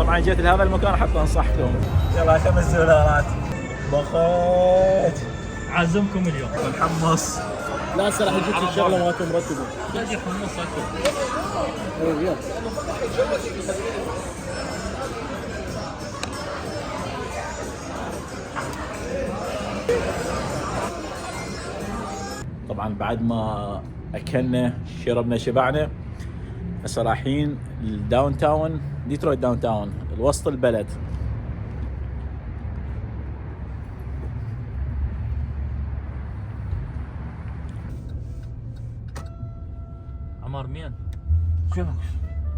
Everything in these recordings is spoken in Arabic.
طبعا جيت لهذا المكان حتى انصحكم. يلا 5 دولارات. بخيت عازمكم اليوم. متحمس. لا صراحة جبت الشغلة مالتهم مرتبة. باقي حمص اكل. ايه يلا. طبعا بعد ما اكلنا شربنا شبعنا هسه رايحين الداون تاون ديترويت داون تاون الوسط البلد. عمار مين؟ شنو؟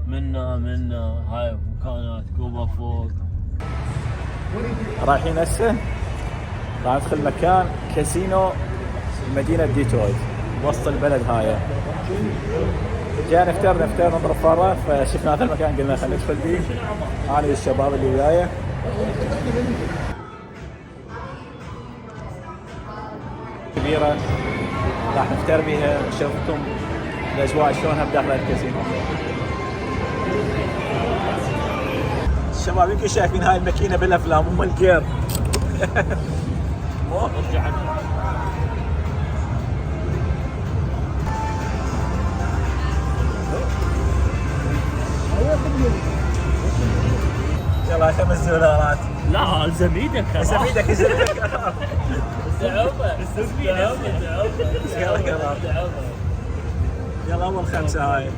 من هاي مكانات كوبا فوق. رايحين هسه راح ندخل مكان كاسينو مدينة ديترويت وسط البلد هاي. جاء نفتر نضرب فرة فشفنا هذا المكان قلنا خلينا ندخل فيه انا والشباب اللي وياي. كبيرة راح نفتر بيها نشوفكم الاجواء شلونها بداخل الكاسينو. الشباب يمكن شايفين هاي الماكينة بالافلام ام الجير. ارجع يلا 5 دولارات. لا الزم ايدك. الزم ايدك يلا اول 5 هاي.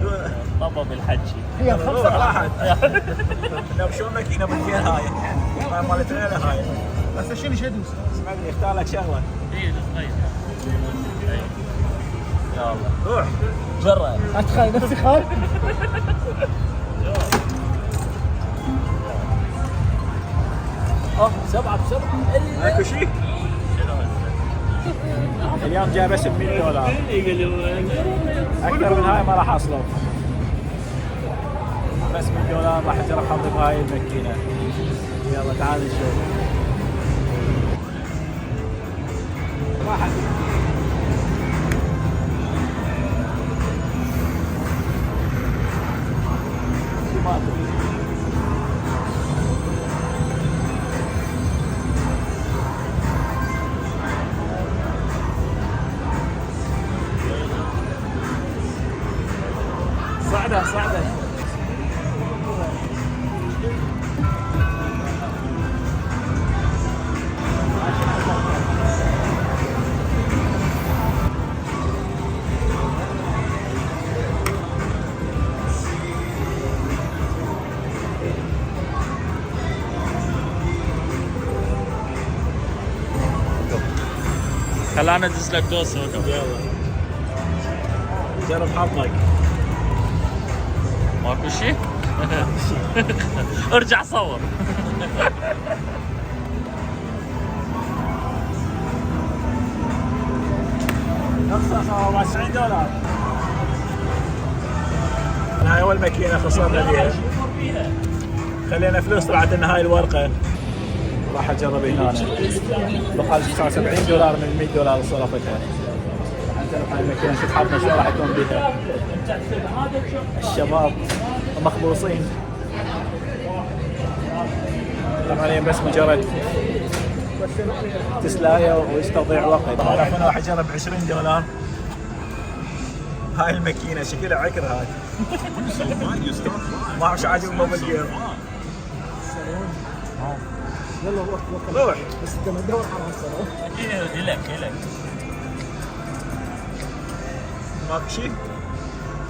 طبب الحجي. هي الخمسة راحت. لو شو ماكينة بالجير هاي مالت ليلة هاي. بس شنو شدوا؟ اسمعني اختار لك شغلة. اي طيب. يلا روح جرب. اتخيل نفسي خارج. سبعة بسبعة. ماكو شيء. اليوم جاي بس ب 100 دولار. اكثر من هاي ما راح اصرف. بس 100 دولار راح اجرب حظي بهاي الماكينة. يلا تعال نشوف. راحت. صعدة خلانا ندز لك دوسة. يلا جرب حظك. ماكو شيء؟ ارجع صور. نخسر 97 دولار. هاي اول ماكينة خسرنا فيها. خلينا فلوس طلعت لنا هاي الورقة. راح اجرب هنا. بقى 79 دولار من 100 دولار اللي صرفتها. هاي الماكينة شوف حظنا شو راح يكون بيها. الشباب مخلوصين. طبعا هي بس مجرد تسلاية ويستضيع وقت. انا راح اجرب 20 دولار. هاي الماكينة شكلها عكر هاي. ما اعرف شو عاجبهم بالجيم. يلا روح. روح بس انت ما تدور على الصلاة. إلك ماكو شيء.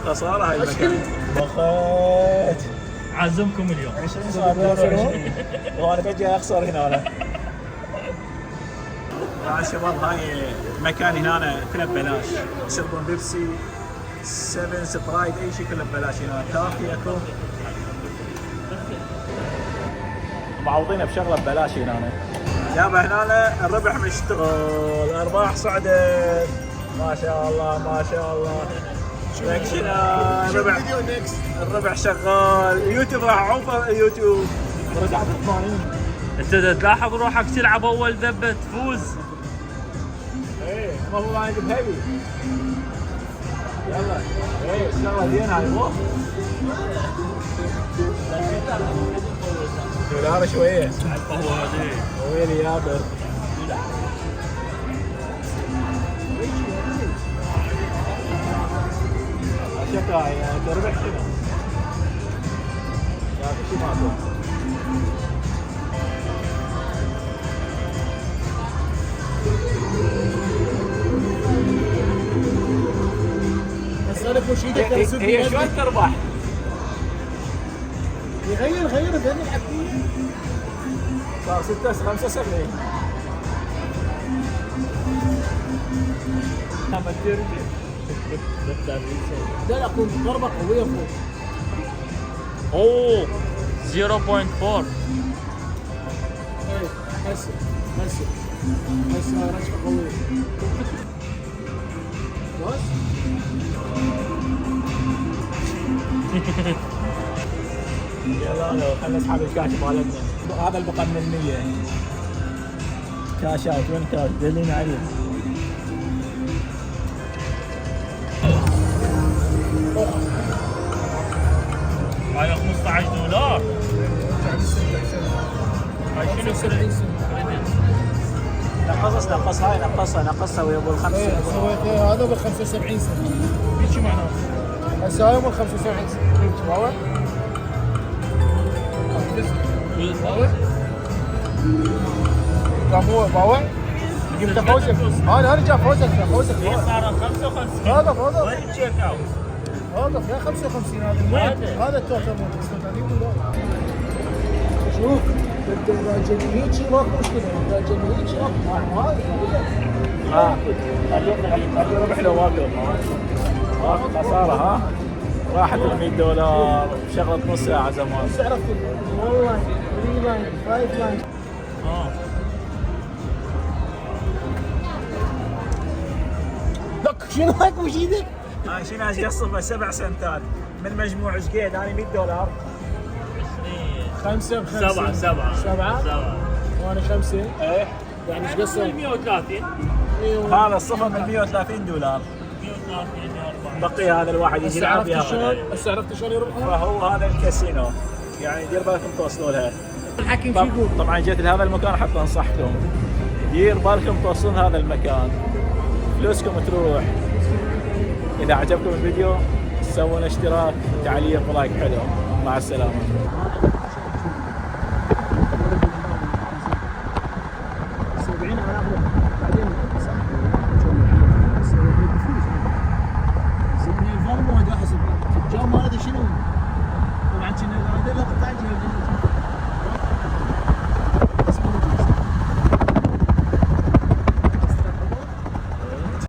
خسارة هاي المكان. بخيت. عازمكم اليوم. 20 صار وانا بجي اخسر هنا. يا شباب هاي المكان هنا كله ببلاش. يشربون بيبسي 7 سبرايت اي شيء كله ببلاش هنا. كافي اكو. معوضينه بشغله ببلاش هنا. يابا هنا الربح مشتغل. الارباح صعدت. ما شاء الله ما شاء الله. لكشنا الربع شغال. يوتيوب راح عوفه. يوتيوب رجعت 80. انت تلاحظ روحك تلعب اول ذبه تفوز. ايه المفروض انا اجيب هيفي. يلا ايه الشغله زينه هاي. هذا شويه القهوه هذه ويلي يابر. شكرا يعني تربح شنو؟ لا شي ماكو. بس انا بوش ايدك هي شلون تربح؟ غير بين الحكومه صار 75. ما ترجع لا اكون ضربه قويه فوق. اوه 0.4 ايه هسه رجعه قويه. بس يلا خلينا نسحب الكاش مالتنا. هذا البقى من 100 كاش اوت. وين كاش؟ دلينا عليه. هاي $15. هاي شنو 70 سنه. نقصها ويا ابو الخمس. هذا ب 75 سنه. هيك معناه. هسه هاي ب 75 سنه. هيك باوع. باوع. قام هو باوع. جبت فوزك. انا جا فوزك صار 55. هذا وين التشيك اوت؟ واقف يا 55 هذا التوتال مال 35 دولار. شوف اذا جني هيك ماكو مشكله، اذا جني هيك ربح له واقف. خساره ها. راحت ال $100 شغلت نص ساعه زمان. بس عرفت والله 3 لاين 5 لاين. لك شنو هيك وش ايدك؟ هاي شي ناس يصرفه 7 سنتات من مجموع شقيد. انا $100. 5 ب 5 7 7 وانا 5 ايه يعني ايش قصر؟ 130 هذا الصفر من $130. 130 بقي هذا الواحد يجي هسه يلعب عرفت فيها شلون؟ غدا. هسه عرفت شلون يربحها؟ فهو هذا الكاسينو يعني دير بالكم توصلوا لها. الحكيم شو يقول؟ طبعا جيت لهذا المكان حتى انصحكم دير بالكم توصلون هذا المكان، فلوسكم تروح. اذا عجبكم الفيديو سووا اشتراك، تعليق ولايك حلو. مع السلامه.